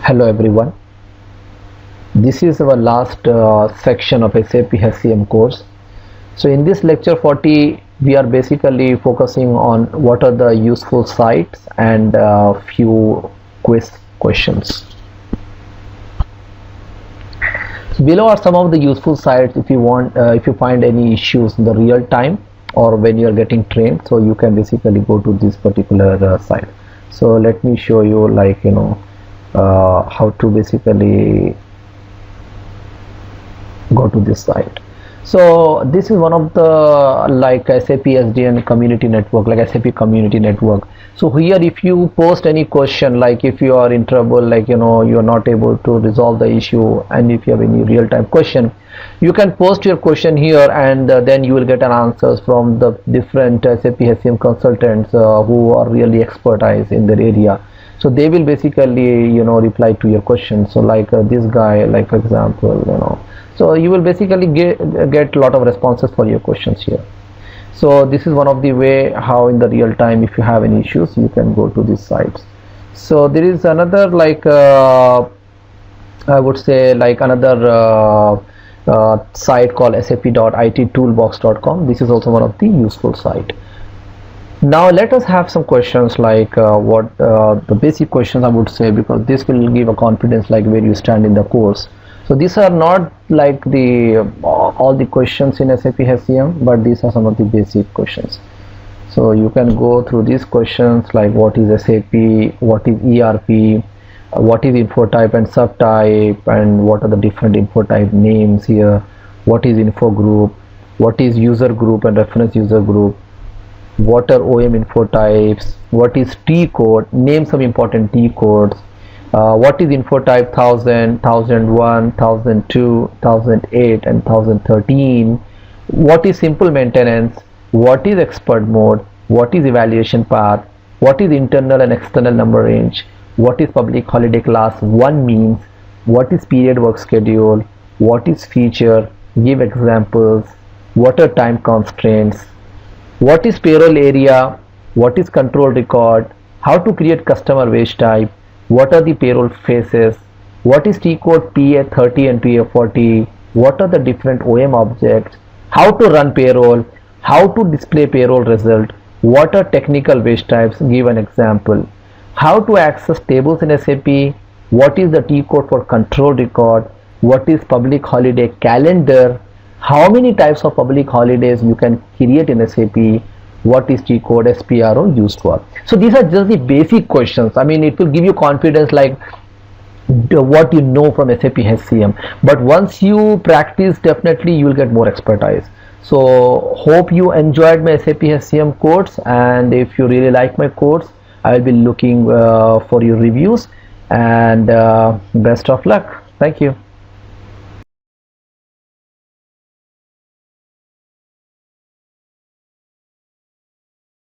Hello everyone, this is our last section of SAP HCM course. So in this lecture 40 we are basically focusing on what are the useful sites and few quiz questions. So below are some of the useful sites if you want, if you find any issues in the real time or when you are getting trained, so you can basically go to this particular site. So let me show you, like, how to basically go to this site. So this is one of the SAP SDN community network, like SAP community network. So here if you post any question, like if you are in trouble, like you are not able to resolve the issue, and if you have any real-time question, you can post your question here, and then you will get an answers from the different SAP HCM consultants who are really expertise in their area. So they will basically reply to your question. So like this guy, like for example, so you will basically get a lot of responses for your questions here. So this is one of the way how in the real time, if you have any issues, you can go to these sites. So there is another, like I would say, like another site called sap.ittoolbox.com. This is also one of the useful site. Now let us have some questions, like what the basic questions I would say, because this will give a confidence like where you stand in the course. So these are not like the all the questions in SAP HCM, but these are some of the basic questions. So you can go through these questions, like what is SAP, what is ERP, what is info type and subtype, and what are the different info type names here, what is info group, what is user group and reference user group, what are OM info types, what is T code, name some important T codes, what is info type 1000, 1001, 1002, 1008 and 1013, what is simple maintenance, what is expert mode, what is evaluation path, what is internal and external number range, what is public holiday class 1 means, what is period work schedule, what is feature, give examples, what are time constraints, what is payroll area, what is control record, how to create customer wage type, what are the payroll phases, what is T code PA30 and PA40, what are the different OM objects, how to run payroll, how to display payroll result, what are technical wage types, give an example, how to access tables in SAP, what is the T code for control record, what is public holiday calendar, how many types of public holidays you can create in SAP, what is T code SPRO used for. So these are just the basic questions. I mean, it will give you confidence, like what you know from SAP HCM, but once you practice, definitely you will get more expertise. So hope you enjoyed my SAP HCM course, and if you really like my course, I will be looking for your reviews, and best of luck. Thank you.